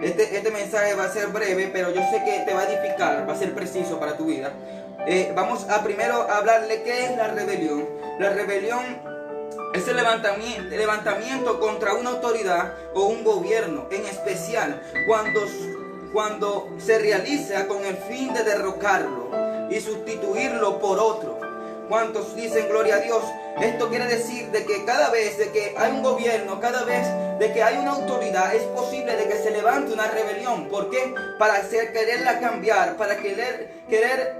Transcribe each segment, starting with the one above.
Este mensaje va a ser breve, pero yo sé que te va a edificar, va a ser preciso para tu vida. Vamos a primero hablarle qué es la rebelión. La rebelión es el levantamiento contra una autoridad o un gobierno, en especial cuando se realiza con el fin de derrocarlo y sustituirlo por otro. ¿Cuántos dicen gloria a Dios? Esto quiere decir de que cada vez de que hay un gobierno, cada vez de que hay una autoridad, es posible de que se levante una rebelión. ¿Por qué? Para quererla cambiar, para querer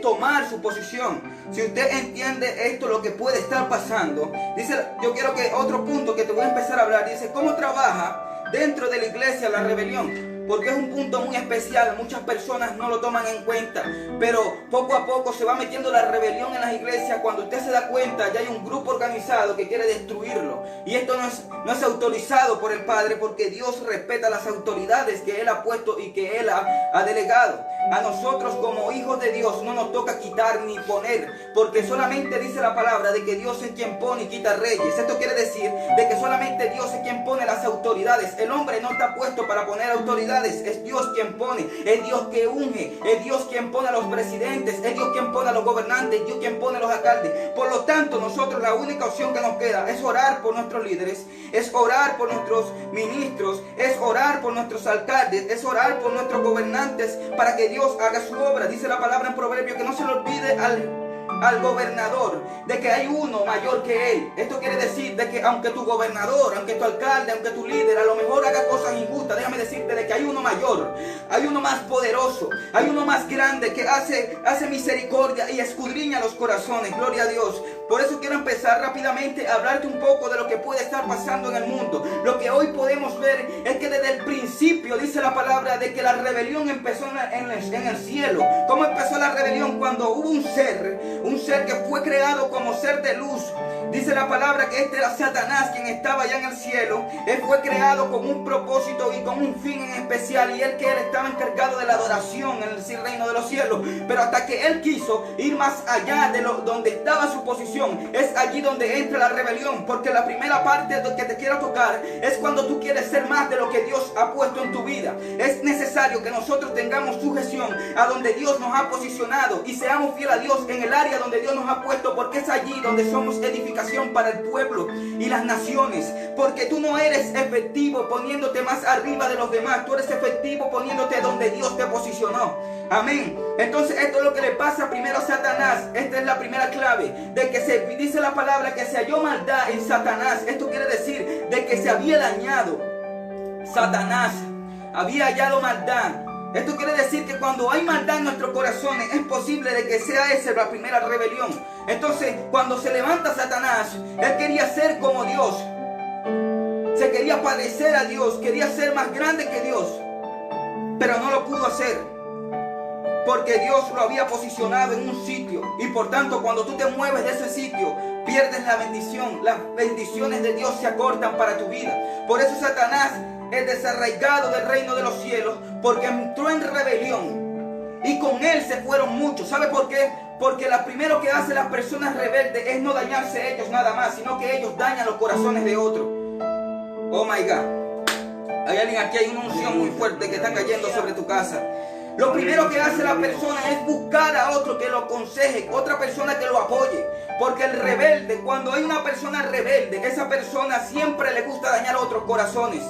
tomar su posición. Si usted entiende esto, lo que puede estar pasando, dice, yo quiero que otro punto que te voy a empezar a hablar, dice, ¿cómo trabaja dentro de la iglesia la rebelión? Porque es un punto muy especial, muchas personas no lo toman en cuenta, pero poco a poco se va metiendo la rebelión en las iglesias. Cuando usted se da cuenta, ya hay un grupo organizado que quiere destruirlo. Y esto no es autorizado por el Padre, porque Dios respeta las autoridades que Él ha puesto y que Él ha delegado. A nosotros como hijos de Dios no nos toca quitar ni poner, porque solamente dice la palabra de que Dios es quien pone y quita reyes. Esto quiere decir de que solamente Dios es quien pone las autoridades. El hombre no está puesto para poner autoridades. Es Dios quien pone, es Dios que unge, es Dios quien pone a los presidentes, es Dios quien pone a los gobernantes, es Dios quien pone a los alcaldes. Por lo tanto, nosotros la única opción que nos queda es orar por nuestros líderes, es orar por nuestros ministros, es orar por nuestros alcaldes, es orar por nuestros gobernantes para que Dios haga su obra. Dice la palabra en Proverbio que no se le olvide al gobernador de que hay uno mayor que él. Esto quiere decir de que aunque tu gobernador, aunque tu alcalde, aunque tu líder a lo mejor haga cosas injustas, déjame decirte de que hay uno mayor, hay uno más poderoso, hay uno más grande que hace misericordia y escudriña los corazones. Gloria a Dios. Por eso quiero empezar rápidamente a hablarte un poco de lo que puede estar pasando en el mundo. Lo que hoy podemos ver es que desde el principio dice la palabra de que la rebelión empezó en el cielo. ¿Cómo empezó la rebelión? Cuando hubo un ser que fue creado como ser de luz. Dice la palabra que este era Satanás, quien estaba allá en el cielo. Él fue creado con un propósito y con un fin en especial, y él estaba encargado de la adoración en el reino de los cielos. Pero hasta que él quiso ir más allá de donde estaba su posición, es allí donde entra la rebelión. Porque la primera parte que te quiero tocar es cuando tú quieres ser más de lo que Dios ha puesto en tu vida. Es necesario que nosotros tengamos sujeción a donde Dios nos ha posicionado y seamos fieles a Dios en el área donde Dios nos ha puesto, porque es allí donde somos edificación para el pueblo y las naciones. Porque tú no eres efectivo poniéndote más arriba de los demás, tú eres efectivo poniéndote donde Dios te posicionó. Amén. Entonces esto es lo que le pasa primero a Satanás. Esta es la primera clave, de que se dice la palabra que se halló maldad en Satanás. Esto quiere decir de que se había dañado. Satanás había hallado maldad. Esto quiere decir que cuando hay maldad en nuestros corazones, es posible de que sea esa la primera rebelión. Entonces, cuando se levanta Satanás, él quería ser como Dios. Se quería parecer a Dios, quería ser más grande que Dios. Pero no lo pudo hacer, porque Dios lo había posicionado en un sitio. Y por tanto, cuando tú te mueves de ese sitio, pierdes la bendición. Las bendiciones de Dios se acortan para tu vida. Por eso Satanás es desarraigado del reino de los cielos, porque entró en rebelión y con él se fueron muchos. ¿Sabe por qué? Porque lo primero que hacen las personas rebeldes es no dañarse ellos nada más, sino que ellos dañan los corazones de otros. Oh my God. Hay alguien aquí, hay una unción muy fuerte que está cayendo sobre tu casa. Lo primero que hace la persona es buscar a otro que lo aconseje, otra persona que lo apoye. Porque el rebelde, cuando hay una persona rebelde, esa persona siempre le gusta dañar a otros corazones.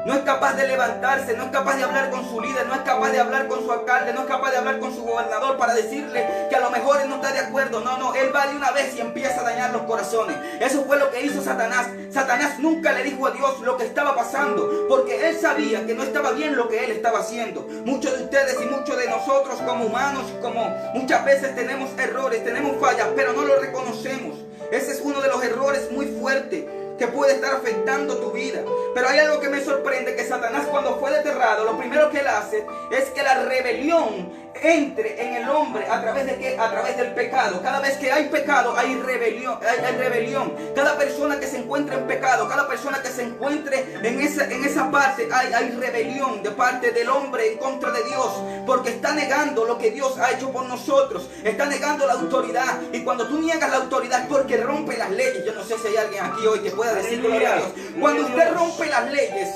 No es capaz de levantarse, no es capaz de hablar con su líder, no es capaz de hablar con su alcalde, no es capaz de hablar con su gobernador para decirle que a lo mejor él no está de acuerdo. No, él va de una vez y empieza a dañar los corazones. Eso fue lo que hizo Satanás. Satanás nunca le dijo a Dios lo que estaba pasando, porque él sabía que no estaba bien lo que él estaba haciendo. Muchos de ustedes y muchos de nosotros como humanos, como muchas veces tenemos errores, tenemos fallas, pero no lo reconocemos. Ese es uno de los errores muy fuertes que puede estar afectando tu vida. Pero hay algo que me sorprende, que Satanás, cuando fue desterrado, lo primero que él hace es que la rebelión entre en el hombre. ¿A través de qué? A través del pecado. Cada vez que hay pecado hay rebelión, hay rebelión. Cada persona que se encuentre en pecado, cada persona que se encuentre en esa parte, hay rebelión de parte del hombre en contra de Dios, porque está negando lo que Dios ha hecho por nosotros, está negando la autoridad. Y cuando tú niegas la autoridad es porque rompe las leyes. Yo no sé si hay alguien aquí hoy que pueda decir gloria a Dios. Cuando usted rompe las leyes,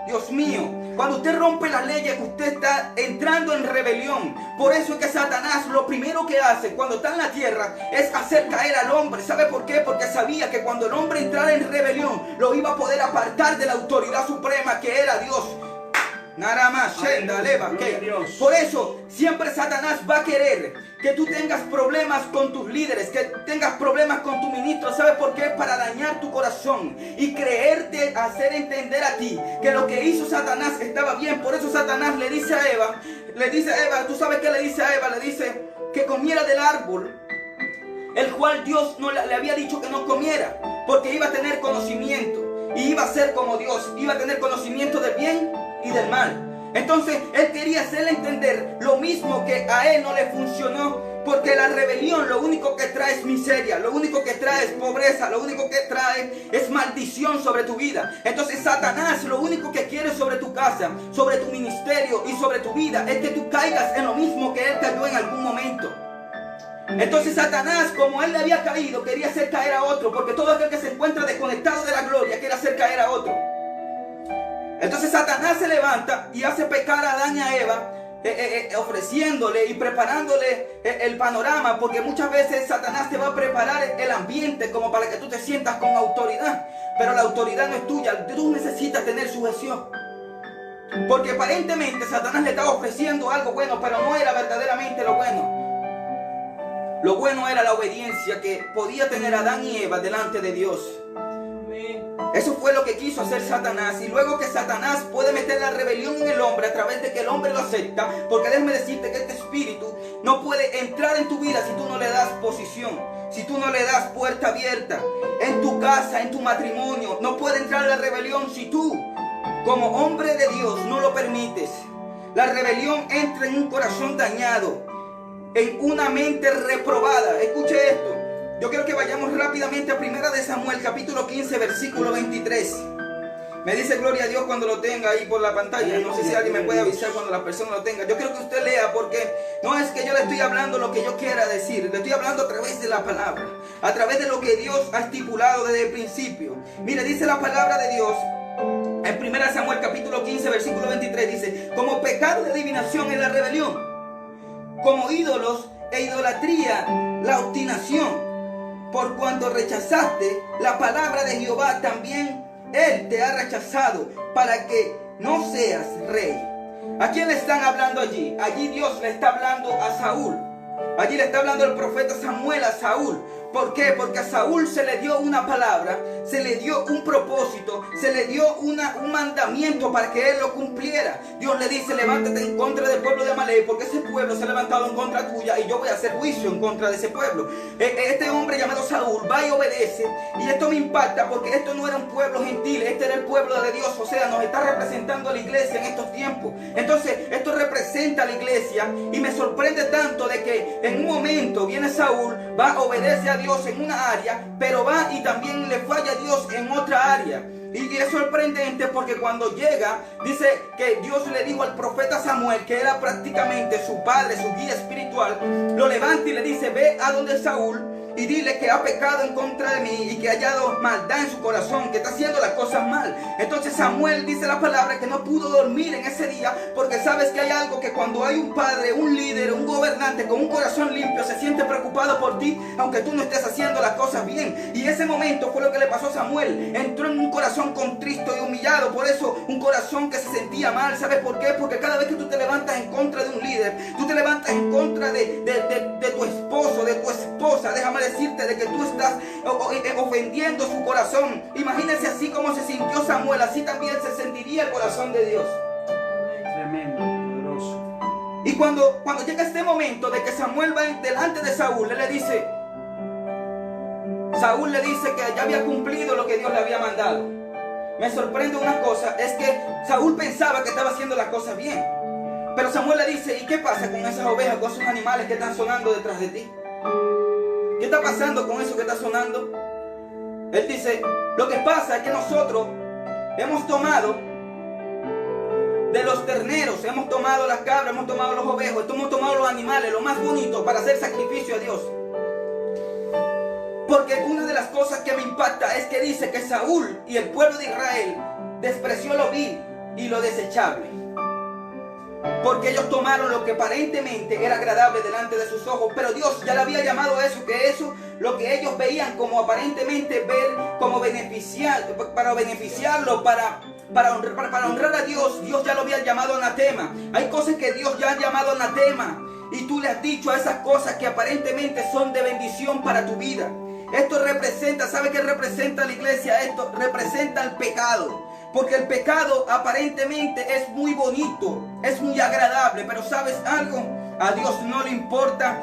Dios mío, cuando usted rompe las leyes, usted está entrando en rebelión. Por eso es que Satanás lo primero que hace cuando está en la tierra es hacer caer al hombre. ¿Sabe por qué? Porque sabía que cuando el hombre entrara en rebelión, lo iba a poder apartar de la autoridad suprema que era Dios. Nada más, por eso siempre Satanás va a querer que tú tengas problemas con tus líderes, que tengas problemas con tu ministro. ¿Sabe por qué? Para dañar tu corazón y creerte, hacer entender a ti que lo que hizo Satanás estaba bien. Por eso Satanás le dice a Eva, ¿tú sabes qué le dice a Eva? Le dice que comiera del árbol, el cual Dios no le había dicho que no comiera, porque iba a tener conocimiento y iba a ser como Dios, iba a tener conocimiento del bien y del mal. Entonces él quería hacerle entender lo mismo que a él no le funcionó, porque la rebelión lo único que trae es miseria, lo único que trae es pobreza, lo único que trae es maldición sobre tu vida. Entonces Satanás lo único que quiere sobre tu casa, sobre tu ministerio y sobre tu vida es que tú caigas en lo mismo que él cayó en algún momento. Entonces Satanás, como él le había caído, quería hacer caer a otro, porque todo aquel que se encuentra desconectado de la gloria quiere hacer caer a otro. Entonces Satanás se levanta y hace pecar a Adán y a Eva, ofreciéndole y preparándole el panorama, porque muchas veces Satanás te va a preparar el ambiente como para que tú te sientas con autoridad, pero la autoridad no es tuya. Tú necesitas tener sujeción, porque aparentemente Satanás le estaba ofreciendo algo bueno, pero no era verdaderamente lo bueno. Lo bueno era la obediencia que podía tener Adán y Eva delante de Dios. Eso fue lo que quiso hacer Satanás. Y luego que Satanás puede meter la rebelión en el hombre a través de que el hombre lo acepta, porque déjame decirte que este espíritu no puede entrar en tu vida si tú no le das posición, si tú no le das puerta abierta en tu casa, en tu matrimonio. No puede entrar la rebelión si tú, como hombre de Dios, no lo permites. La rebelión entra en un corazón dañado, en una mente reprobada. Escuche esto. Yo quiero que vayamos rápidamente a 1 de Samuel, capítulo 15, versículo 23. Me dice gloria a Dios cuando lo tenga ahí por la pantalla. No sé si alguien me puede avisar cuando la persona lo tenga. Yo quiero que usted lea, porque no es que yo le estoy hablando lo que yo quiera decir. Le estoy hablando a través de la palabra, a través de lo que Dios ha estipulado desde el principio. Mire, dice la palabra de Dios en 1 Samuel, capítulo 15, versículo 23. Dice: como pecado de adivinación es la rebelión, como ídolos e idolatría la obstinación. Por cuanto rechazaste la palabra de Jehová, también Él te ha rechazado para que no seas rey. ¿A quién le están hablando allí? Allí Dios le está hablando a Saúl. Allí le está hablando el profeta Samuel a Saúl. ¿Por qué? Porque a Saúl se le dio una palabra, se le dio un propósito, se le dio un mandamiento para que él lo cumpliera. Dios le dice: levántate en contra del pueblo de Amalek, porque ese pueblo se ha levantado en contra tuya y yo voy a hacer juicio en contra de ese pueblo. Este hombre llamado Saúl va y obedece, y esto me impacta porque esto no era un pueblo gentil, este era el pueblo de Dios. O sea, nos está representando a la iglesia en estos tiempos. Entonces esto representa a la iglesia, y me sorprende tanto de que en un momento viene Saúl, va, obedece a Dios en una área, pero va y también le falla a Dios en otra área. Y es sorprendente porque cuando llega, dice que Dios le dijo al profeta Samuel, que era prácticamente su padre, su guía espiritual, lo levanta y le dice: ve a donde Saúl y dile que ha pecado en contra de mí y que ha hallado maldad en su corazón, que está haciendo las cosas mal. Entonces Samuel, dice la palabra, que no pudo dormir en ese día, porque sabes que hay algo que cuando hay un padre, un líder, un gobernante con un corazón limpio, se siente preocupado por ti, aunque tú no estés haciendo las cosas bien. Y ese momento fue lo que le pasó a Samuel. Entró en un corazón contristo y humillado, por eso un corazón que se sentía mal. ¿Sabes por qué? Porque cada vez que tú te levantas en contra de un líder, tú te levantas en contra de tu esposo, de tu esposa, déjame decirte de que tú estás ofendiendo su corazón. Imagínense, así como se sintió Samuel, así también se sentiría el corazón de Dios. Tremendo, poderoso. Y cuando llega este momento de que Samuel va delante de Saúl, Saúl le dice que ya había cumplido lo que Dios le había mandado. Me sorprende una cosa, es que Saúl pensaba que estaba haciendo las cosas bien, pero Samuel le dice: ¿y qué pasa con esas ovejas, con esos animales que están sonando detrás de ti? ¿Qué está pasando con eso que está sonando? Él dice: lo que pasa es que nosotros hemos tomado de los terneros, hemos tomado las cabras, hemos tomado los ovejos, hemos tomado los animales, lo más bonito, para hacer sacrificio a Dios. Porque una de las cosas que me impacta es que dice que Saúl y el pueblo de Israel despreció lo vil, y lo desechable. Porque ellos tomaron lo que aparentemente era agradable delante de sus ojos, pero Dios ya le había llamado a eso, que eso, lo que ellos veían como aparentemente ver, como para beneficiarlo, para honrar a Dios, Dios ya lo había llamado anatema. Hay cosas que Dios ya ha llamado anatema, y tú le has dicho a esas cosas que aparentemente son de bendición para tu vida. Esto representa, ¿sabe qué representa la iglesia? Esto representa el pecado. Porque el pecado aparentemente es muy bonito, es muy agradable, pero ¿sabes algo? A Dios no le importa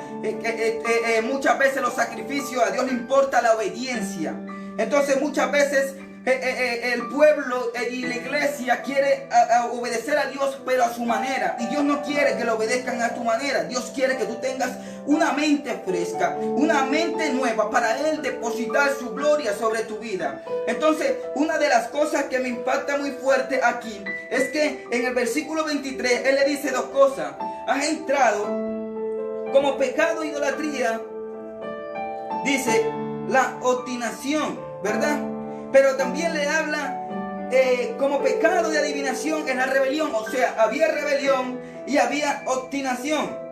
muchas veces los sacrificios, a Dios le importa la obediencia. Entonces muchas veces el pueblo y la iglesia quiere obedecer a Dios, pero a su manera. Y Dios no quiere que lo obedezcan a tu manera. Dios quiere que tú tengas una mente fresca, una mente nueva, para Él depositar su gloria sobre tu vida. Entonces, una de las cosas que me impacta muy fuerte aquí es que en el versículo 23 Él le dice dos cosas. Has entrado como pecado e idolatría, dice la obstinación, ¿verdad? Pero también le habla como pecado de adivinación en la rebelión. O sea, había rebelión y había obstinación.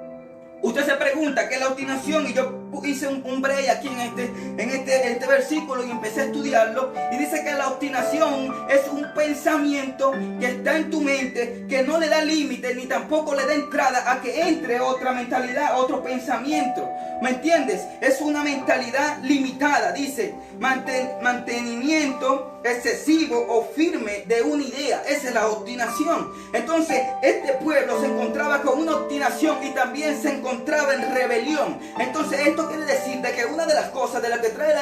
Usted se pregunta qué es la obstinación, y yo hice un break aquí en este versículo y empecé a estudiarlo, y dice que la obstinación es un pensamiento que está en tu mente, que no le da límite ni tampoco le da entrada a que entre otra mentalidad, otro pensamiento. ¿Me entiendes? Es una mentalidad limitada. Dice mantenimiento excesivo o firme de una idea. Esa es la obstinación. Entonces este pueblo se encontraba con una obstinación y también se encontraba en rebelión. Entonces esto quiere decir de que una de las cosas de las que trae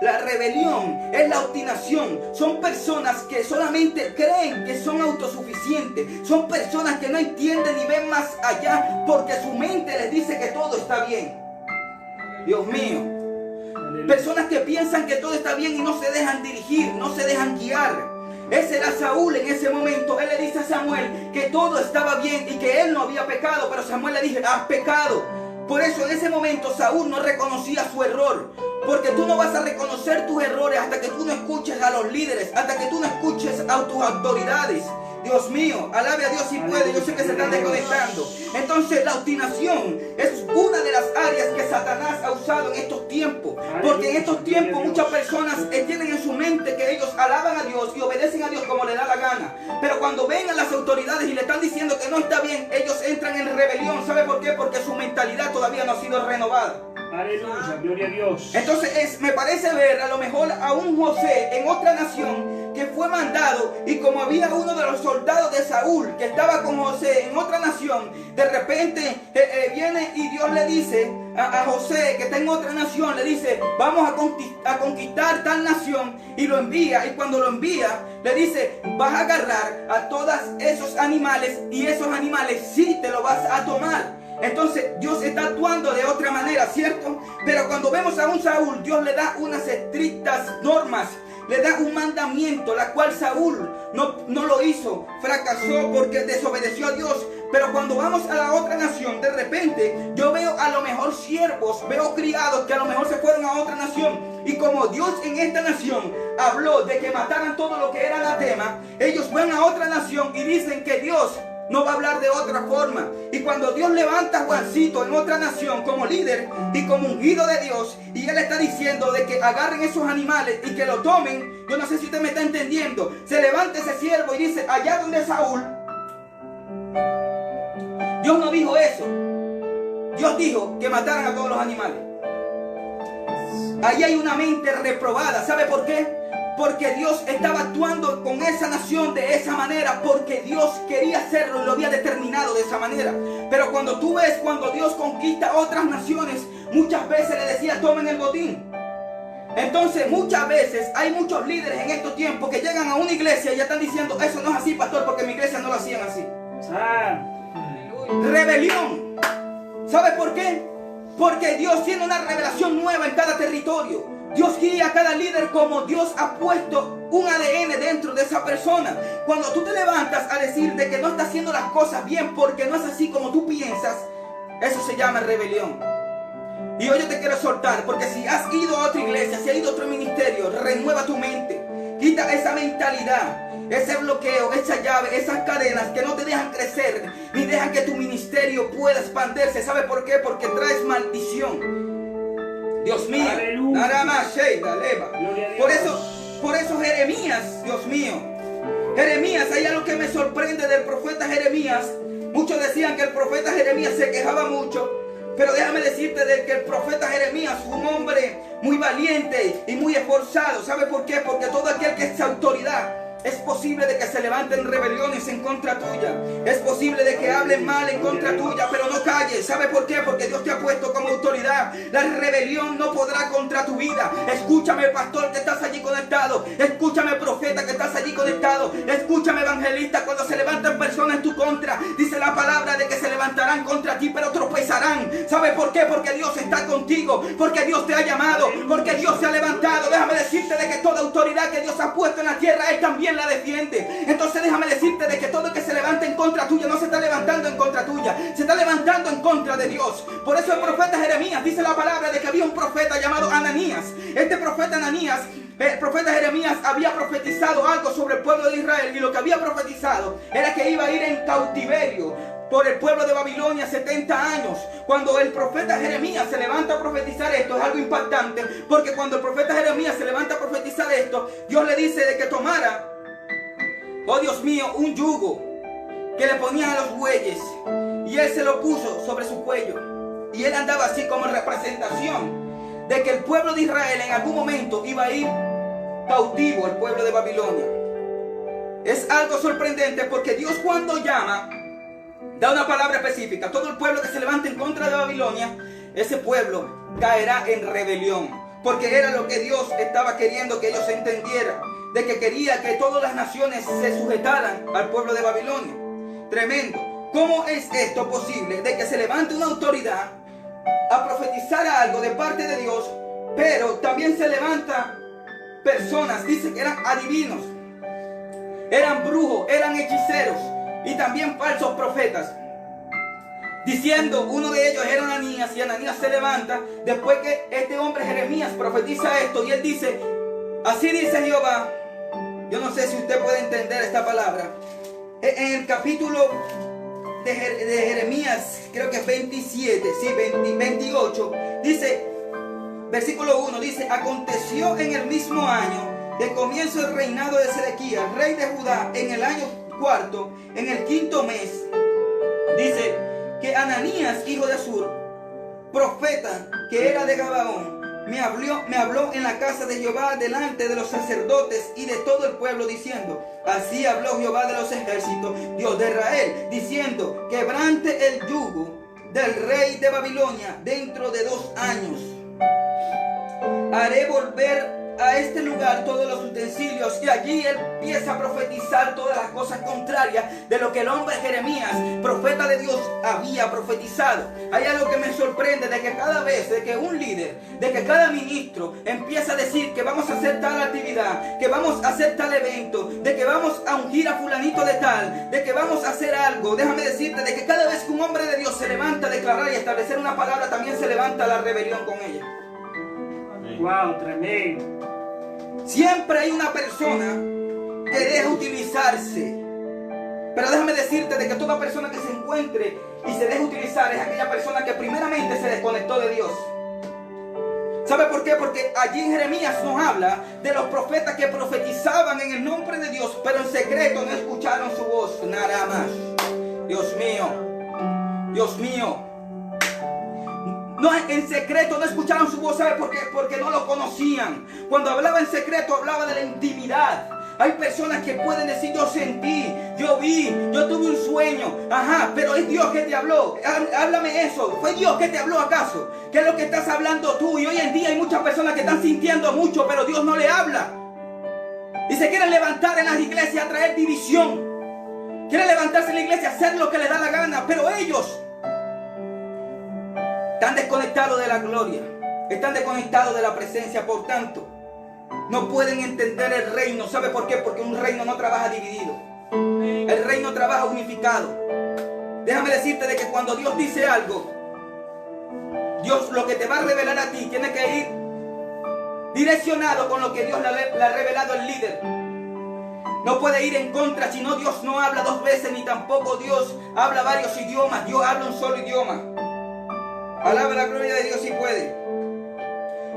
la rebelión es la obstinación. Son personas que solamente creen que son autosuficientes. Son personas que no entienden ni ven más allá, porque su mente les dice que todo está bien. Dios mío. Personas que piensan que todo está bien y no se dejan dirigir, no se dejan guiar. Ese era Saúl en ese momento. Él le dice a Samuel que todo estaba bien y que él no había pecado, pero Samuel le dice: has pecado. Por eso en ese momento Saúl no reconocía su error, porque tú no vas a reconocer tus errores hasta que tú no escuches a los líderes, hasta que tú no escuches a tus autoridades. Dios mío, alabe a Dios si puede. Yo sé que se están desconectando. Entonces la obstinación es una de las áreas que Satanás ha usado en estos tiempos, porque en estos tiempos muchas personas tienen en su mente que ellos alaban a Dios y obedecen a Dios como le da la gana, pero cuando ven a las autoridades y le están diciendo que no está bien, ellos entran en rebelión. ¿Sabe por qué? Porque su mentalidad todavía no ha sido renovada. Aleluya, gloria a Dios. Entonces me parece ver a lo mejor a un José en otra nación que fue mandado, y como había uno de los soldados de Saúl que estaba con José en otra nación, de repente viene y Dios le dice a José, que está en otra nación, le dice: vamos a conquistar tal nación, y lo envía. Y cuando lo envía, le dice: vas a agarrar a todos esos animales, y esos animales sí te lo vas a tomar. Entonces Dios está actuando de otra manera, ¿cierto? Pero cuando vemos a un Saúl, Dios le da unas estrictas normas, le da un mandamiento, la cual Saúl no lo hizo, fracasó porque desobedeció a Dios. Pero cuando vamos a la otra nación, de repente yo veo a lo mejor siervos, veo criados que a lo mejor se fueron a otra nación, y como Dios en esta nación habló de que mataran todo lo que era anatema, ellos van a otra nación y dicen que Dios no va a hablar de otra forma. Y cuando Dios levanta a Juancito en otra nación como líder y como ungido de Dios, y Él está diciendo de que agarren esos animales y que lo tomen, yo no sé si usted me está entendiendo, se levanta ese siervo y dice: allá donde Saúl, Dios no dijo eso. Dios dijo que mataran a todos los animales. Ahí hay una mente reprobada. ¿Sabe por qué? Porque Dios estaba actuando con esa nación de esa manera, porque Dios quería hacerlo y lo había determinado de esa manera. Pero cuando tú ves, cuando Dios conquista otras naciones, muchas veces le decía: tomen el botín. Entonces muchas veces hay muchos líderes en estos tiempos que llegan a una iglesia y ya están diciendo: eso no es así, pastor, porque en mi iglesia no lo hacían así. Rebelión. ¿Sabe por qué? Porque Dios tiene una revelación nueva en cada territorio. Dios guía a cada líder como Dios ha puesto un ADN dentro de esa persona. Cuando tú te levantas a decir de que no estás haciendo las cosas bien porque no es así como tú piensas, eso se llama rebelión. Y hoy yo te quiero soltar, porque si has ido a otra iglesia, si has ido a otro ministerio, renueva tu mente. Quita esa mentalidad. ese bloqueo, esa llave, esas cadenas que no te dejan crecer, ni dejan que tu ministerio pueda expandirse. ¿Sabe por qué? Porque traes maldición. Dios mío. Aleluya. Nada más, Sheila, leva. Gloria a Dios. Por eso Jeremías, Dios mío. Jeremías, hay algo que me sorprende del profeta Jeremías. Muchos decían que el profeta Jeremías se quejaba mucho, pero déjame decirte de que el profeta Jeremías fue un hombre muy valiente y muy esforzado. ¿Sabe por qué? Porque todo aquel que es autoridad, es posible de que se levanten rebeliones en contra tuya. Es posible de que hablen mal en contra tuya, pero no calles. ¿Sabe por qué? Porque Dios te ha puesto como autoridad. La rebelión no podrá contra tu vida. Escúchame, pastor, que estás allí conectado. Escúchame, profeta, que estás allí conectado. Escúchame, evangelista, cuando se levantan personas en tu contra, dice la palabra de que se levantarán contra ti, pero tropezarán. ¿Sabe por qué? Porque Dios está contigo, porque Dios te ha llamado, porque Dios te ha levantado. Déjame decirte de que toda autoridad que Dios ha puesto en la tierra, Él también la defiende. Entonces déjame decirte de que todo el que se levanta en contra tuya no se está levantando en contra tuya, se está levantando en contra de Dios. Por eso el profeta Jeremías, dice la palabra de que había un profeta llamado Ananías. Este profeta Ananías, el profeta Jeremías había profetizado algo sobre el pueblo de Israel, y lo que había profetizado era que iba a ir en cautiverio por el pueblo de Babilonia 70 años. Cuando el profeta Jeremías se levanta a profetizar esto, es algo impactante, porque cuando el profeta Jeremías se levanta a profetizar esto, Dios le dice de que tomara, oh Dios mío, un yugo que le ponían a los bueyes, y él se lo puso sobre su cuello, y él andaba así como representación de que el pueblo de Israel en algún momento iba a ir cautivo al pueblo de Babilonia. Es algo sorprendente, porque Dios, cuando llama, da una palabra específica. Todo el pueblo que se levante en contra de Babilonia, ese pueblo caerá en rebelión, porque era lo que Dios estaba queriendo que ellos entendieran, de que quería que todas las naciones se sujetaran al pueblo de Babilonia. Tremendo. ¿Cómo es esto posible? De que se levante una autoridad a profetizar algo de parte de Dios, pero también se levanta personas, dice que eran adivinos, eran brujos, eran hechiceros, y también falsos profetas, diciendo, uno de ellos era Ananías, y Ananías se levanta después que este hombre Jeremías profetiza esto, y él dice, así dice Jehová. Yo no sé si usted puede entender esta palabra. En el capítulo de Jeremías, creo que es 27, sí, 28, dice, versículo 1, dice, aconteció en el mismo año del comienzo del reinado de Sedequías, rey de Judá, en el año cuarto, en el quinto mes, dice que Ananías, hijo de Azur, profeta, que era de Gabaón, me habló en la casa de Jehová delante de los sacerdotes y de todo el pueblo, diciendo, así habló Jehová de los ejércitos, Dios de Israel, diciendo, quebrante el yugo del rey de Babilonia dentro de 2 años. Haré volver a este lugar todos los utensilios, y allí él empieza a profetizar todas las cosas contrarias de lo que el hombre Jeremías, profeta de Dios, había profetizado. Hay algo que me sorprende, de que cada vez de que un líder, de que cada ministro empieza a decir que vamos a hacer tal actividad, que vamos a hacer tal evento, de que vamos a ungir a fulanito de tal, de que vamos a hacer algo, déjame decirte de que cada vez que un hombre de Dios se levanta a declarar y establecer una palabra, también se levanta la rebelión con ella. Wow, tremendo. Siempre hay una persona que deja utilizarse. Pero déjame decirte de que toda persona que se encuentre y se deje utilizar es aquella persona que primeramente se desconectó de Dios. ¿Sabe por qué? Porque allí en Jeremías nos habla de los profetas que profetizaban en el nombre de Dios, pero en secreto no escucharon su voz, nada más. Dios mío, Dios mío. No, en secreto no escucharon su voz. ¿Sabe por qué? Porque no lo conocían. Cuando hablaba en secreto, hablaba de la intimidad. Hay personas que pueden decir, yo sentí, yo vi, yo tuve un sueño. Ajá, pero es Dios que te habló. Háblame eso. ¿Fue Dios que te habló acaso? ¿Qué es lo que estás hablando tú? Y hoy en día hay muchas personas que están sintiendo mucho, pero Dios no le habla. Y se quieren levantar en las iglesias a traer división. Quieren levantarse en la iglesia a hacer lo que les da la gana, pero ellos están desconectados de la gloria, están desconectados de la presencia, por tanto, no pueden entender el reino. ¿Sabe por qué? Porque un reino no trabaja dividido, el reino trabaja unificado. Déjame decirte de que cuando Dios dice algo, Dios lo que te va a revelar a ti tiene que ir direccionado con lo que Dios le ha revelado al líder. no puede ir en contra, si no Dios no habla dos veces, ni tampoco Dios habla varios idiomas. Dios habla un solo idioma. Alaba la gloria de Dios si puede.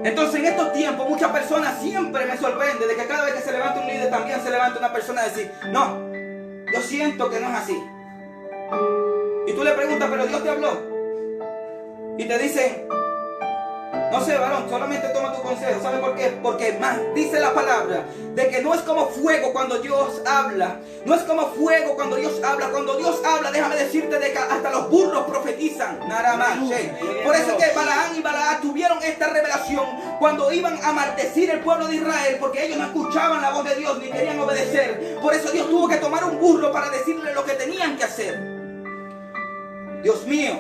Entonces en estos tiempos muchas personas siempre me sorprende de que cada vez que se levanta un líder también se levanta una persona a decir, no, yo siento que no es así. Y tú le preguntas, pero Dios te habló. Y te dicen, no sé, varón, solamente toma tu consejo. ¿Sabe por qué? Porque más dice la palabra de que no es como fuego cuando Dios habla. No es como fuego cuando Dios habla. Cuando Dios habla, déjame decirte de que hasta los burros profetizan. Nada más. Por eso que Balaam y Balaam tuvieron esta revelación cuando iban a maldecir el pueblo de Israel, porque ellos no escuchaban la voz de Dios ni querían obedecer. Por eso Dios tuvo que tomar un burro para decirle lo que tenían que hacer. Dios mío,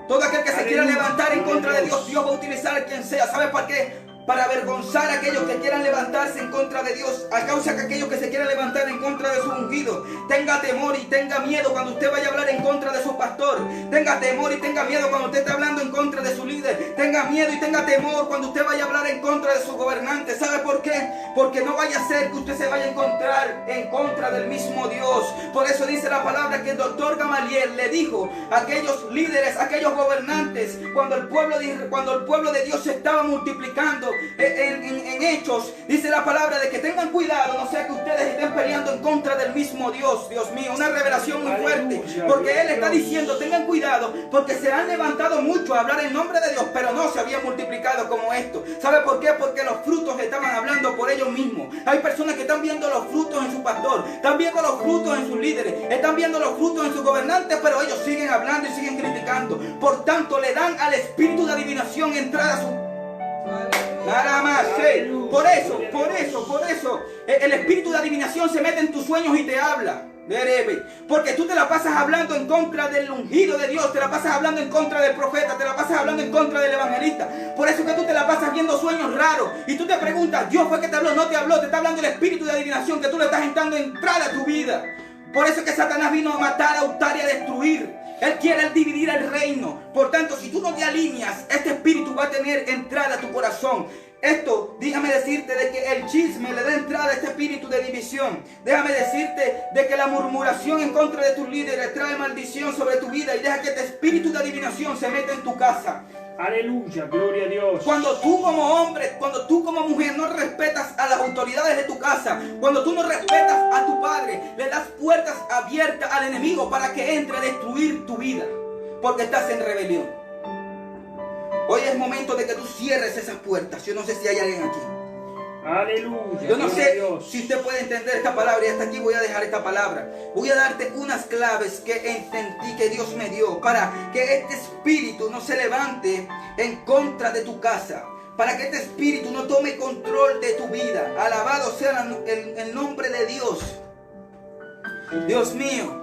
todo aquel que se quiera levantar en contra de Dios, Dios va a utilizar a quien sea. ¿Sabe por qué? Para avergonzar a aquellos que quieran levantarse en contra de Dios, a causa que aquellos que se quieran levantar en contra de su ungido tenga temor y tenga miedo cuando usted vaya a hablar en contra de su pastor. Tenga temor y tenga miedo cuando usted esté hablando en contra de su líder. Tenga miedo y tenga temor cuando usted vaya a hablar en contra de su gobernante. ¿Sabe por qué? Porque no vaya a ser que usted se vaya a encontrar en contra del mismo Dios. Por eso dice la palabra que el doctor Gamaliel le dijo a aquellos líderes, a aquellos gobernantes, cuando el pueblo de Dios se estaba multiplicando, en Hechos, dice la palabra de que tengan cuidado, no sea que ustedes estén peleando en contra del mismo Dios. Dios mío, una revelación muy fuerte, porque Él está diciendo, tengan cuidado, porque se han levantado mucho a hablar en nombre de Dios, pero no se había multiplicado como esto. ¿Sabe por qué? Porque los frutos estaban hablando por ellos mismos. Hay personas que están viendo los frutos en su pastor, están viendo los frutos en sus líderes, están viendo los frutos en sus gobernantes, pero ellos siguen hablando y siguen criticando. Por tanto, le dan al espíritu de adivinación entrada a su... Nada más, por eso, el espíritu de adivinación se mete en tus sueños y te habla. Porque tú te la pasas hablando en contra del ungido de Dios, te la pasas hablando en contra del profeta, te la pasas hablando en contra del evangelista. Por eso que tú te la pasas viendo sueños raros y tú te preguntas, Dios fue que te habló, no te habló, te está hablando el espíritu de adivinación que tú le estás entrando a entrar a tu vida. Por eso que Satanás vino a matar, a hurtar y a destruir. Él quiere dividir el reino. Por tanto, si tú no te alineas, este espíritu va a tener entrada a tu corazón. Esto, déjame decirte de que el chisme le da entrada a este espíritu de división. Déjame decirte de que la murmuración en contra de tus líderes trae maldición sobre tu vida y deja que este espíritu de adivinación se meta en tu casa. Aleluya, gloria a Dios. Cuando tú como hombre, cuando tú como mujer no respetas a las autoridades de tu casa, cuando tú no respetas a tu padre, le das puertas abiertas al enemigo para que entre a destruir tu vida, porque estás en rebelión. Hoy es momento de que tú cierres esas puertas. Yo no sé si hay alguien aquí. Aleluya. Yo no sé si usted puede entender esta palabra y hasta aquí voy a dejar esta palabra. Voy a darte unas claves que entendí que Dios me dio para que este espíritu no se levante en contra de tu casa. Para que este espíritu no tome control de tu vida. Alabado sea el nombre de Dios. Dios mío.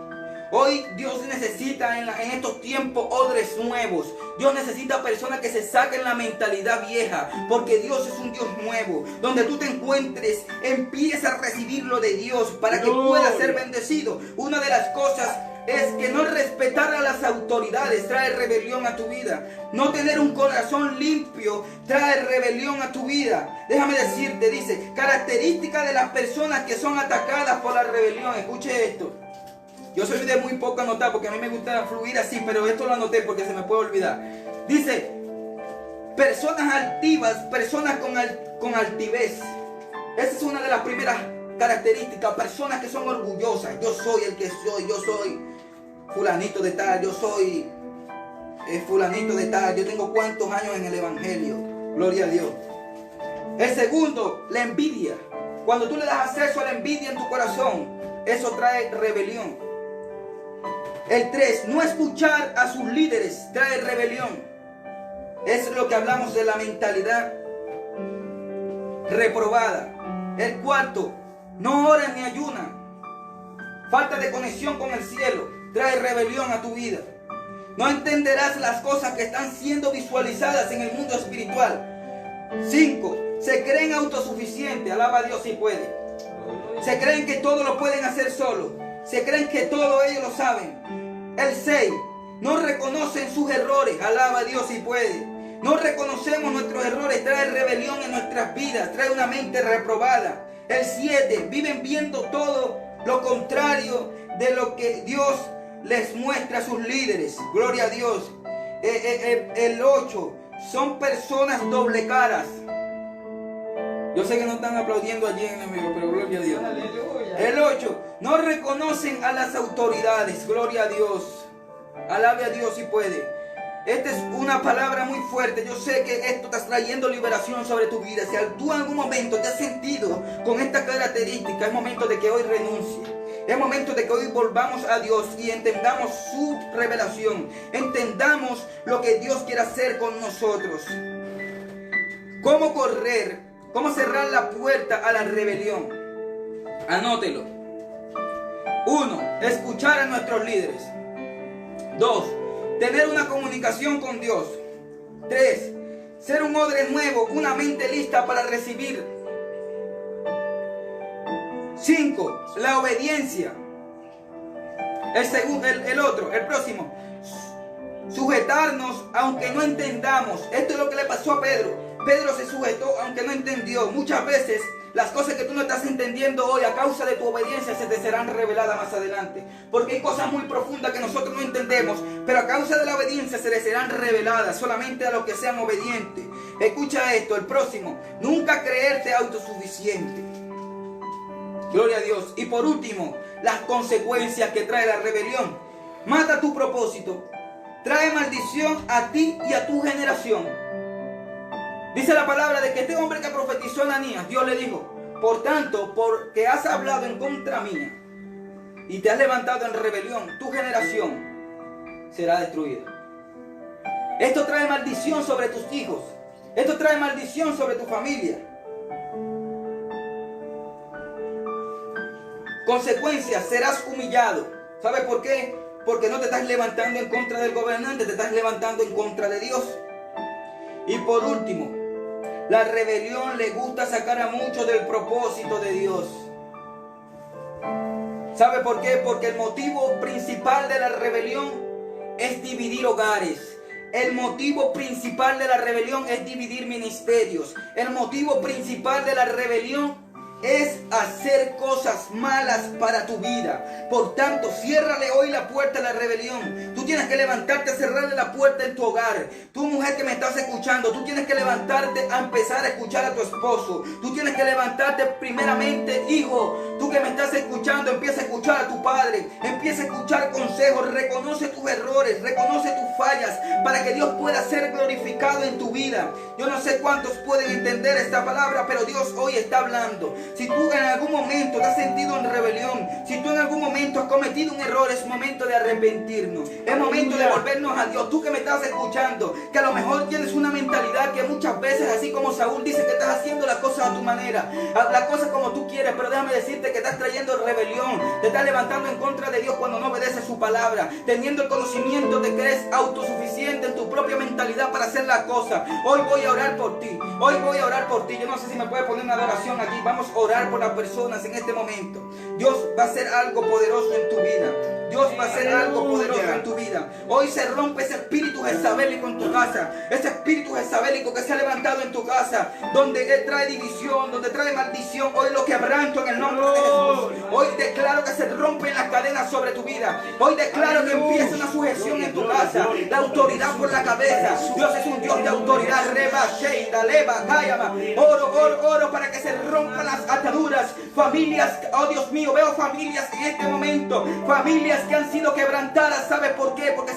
Hoy Dios necesita en estos tiempos odres nuevos. Dios necesita personas que se saquen la mentalidad vieja, porque Dios es un Dios nuevo. Donde tú te encuentres, empieza a recibir lo de Dios para que puedas ser bendecido. Una de las cosas es que no respetar a las autoridades trae rebelión a tu vida. No tener un corazón limpio trae rebelión a tu vida. Déjame decirte, dice, característica de las personas que son atacadas por la rebelión. Escuche esto. Yo soy de muy poco anotar porque a mí me gusta fluir así, pero esto lo anoté porque se me puede olvidar. Dice, personas altivas, personas con altivez. Esa es una de las primeras características. Personas que son orgullosas. Yo soy el que soy, yo soy fulanito de tal, yo soy fulanito de tal. Yo tengo cuántos años en el evangelio. Gloria a Dios. El segundo, la envidia. Cuando tú le das acceso a la envidia en tu corazón, eso trae rebelión. El 3, no escuchar a sus líderes trae rebelión. Es lo que hablamos de la mentalidad reprobada. El 4, no oran ni ayunan. Falta de conexión con el cielo trae rebelión a tu vida. No entenderás las cosas que están siendo visualizadas en el mundo espiritual. 5, se creen autosuficientes. Alaba a Dios si puede. Se creen que todo lo pueden hacer solos. Se creen que todo ellos lo saben. El 6, no reconocen sus errores. Alaba a Dios si puede. No reconocemos nuestros errores. Trae rebelión en nuestras vidas. Trae una mente reprobada. El 7, viven viendo todo lo contrario de lo que Dios les muestra a sus líderes. Gloria a Dios. El 8, son personas doble caras. Yo sé que no están aplaudiendo allí, enemigo, pero gloria a Dios. Aleluya. El 8, no reconocen a las autoridades. Gloria a Dios. Alabe a Dios si puede. Esta es una palabra muy fuerte. Yo sé que esto está trayendo liberación sobre tu vida. Si tú en algún momento te has sentido con esta característica, es momento de que hoy renuncie. Es momento de que hoy volvamos a Dios y entendamos su revelación. Entendamos lo que Dios quiere hacer con nosotros. ¿Cómo correr? ¿Cómo cerrar la puerta a la rebelión? Anótelo. 1. Escuchar a nuestros líderes. 2. Tener una comunicación con Dios. 3. Ser un odre nuevo, una mente lista para recibir. 5. La obediencia. El próximo. Sujetarnos aunque no entendamos. Esto es lo que le pasó a Pedro. Pedro se sujetó aunque no entendió. Muchas veces las cosas que tú no estás entendiendo hoy a causa de tu obediencia se te serán reveladas más adelante. Porque hay cosas muy profundas que nosotros no entendemos, pero a causa de la obediencia se les serán reveladas solamente a los que sean obedientes. Escucha esto, el próximo. Nunca creerte autosuficiente. Gloria a Dios. Y por último, las consecuencias que trae la rebelión. Mata tu propósito. Trae maldición a ti y a tu generación. Dice la palabra de que este hombre que profetizó Ananías, Dios le dijo: por tanto, porque has hablado en contra mía y te has levantado en rebelión, tu generación será destruida. Esto trae maldición sobre tus hijos. Esto trae maldición sobre tu familia. Consecuencias, serás humillado. ¿Sabes por qué? Porque no te estás levantando en contra del gobernante, te estás levantando en contra de Dios. Y por último, la rebelión le gusta sacar a muchos del propósito de Dios. ¿Sabe por qué? Porque el motivo principal de la rebelión es dividir hogares. El motivo principal de la rebelión es dividir ministerios. El motivo principal de la rebelión es hacer cosas malas para tu vida. Por tanto, ciérrale hoy la puerta a la rebelión. Tú tienes que levantarte a cerrarle la puerta en tu hogar. Tú, mujer que me estás escuchando, tú tienes que levantarte a empezar a escuchar a tu esposo. Tú tienes que levantarte primeramente, hijo. Tú que me estás escuchando, empieza a escuchar a tu padre. Empieza a escuchar consejos. Reconoce tus errores, reconoce tus fallas, para que Dios pueda ser glorificado en tu vida. Yo no sé cuántos pueden entender esta palabra, pero Dios hoy está hablando. Si tú en algún momento te has sentido en rebelión, si tú en algún momento has cometido un error, es momento de arrepentirnos. Es momento de volvernos a Dios. Tú que me estás escuchando, que a lo mejor tienes una mentalidad que muchas veces, así como Saúl dice, que estás haciendo las cosas a tu manera, las cosas como tú quieres, pero déjame decirte que estás trayendo rebelión, te estás levantando en contra de Dios cuando no obedeces su palabra, teniendo el conocimiento de que eres autosuficiente en tu propia mentalidad para hacer las cosas. Hoy voy a orar por ti. Hoy voy a orar por ti. Yo no sé si me puede poner una adoración aquí. Vamos a orar por las personas en este momento. Dios va a hacer algo poderoso en tu vida. Dios va a hacer algo poderoso en tu vida. Hoy se rompe ese espíritu jezabélico en tu casa. Ese espíritu jezabélico que se ha levantado en tu casa, donde Él trae división, donde trae maldición. Hoy lo quebranto en el nombre de Jesús. Hoy declaro que se rompen las cadenas sobre tu vida. Hoy declaro que empieza una sujeción en tu casa. La autoridad por la cabeza. Dios es un Dios de autoridad. Reba, Sheida, Leva, Kayama. Oro, oro, oro para que se rompan las ataduras. Familias, oh Dios mío, veo familias en este momento. Familias que han sido quebrantadas. ¿Sabe por qué? Porque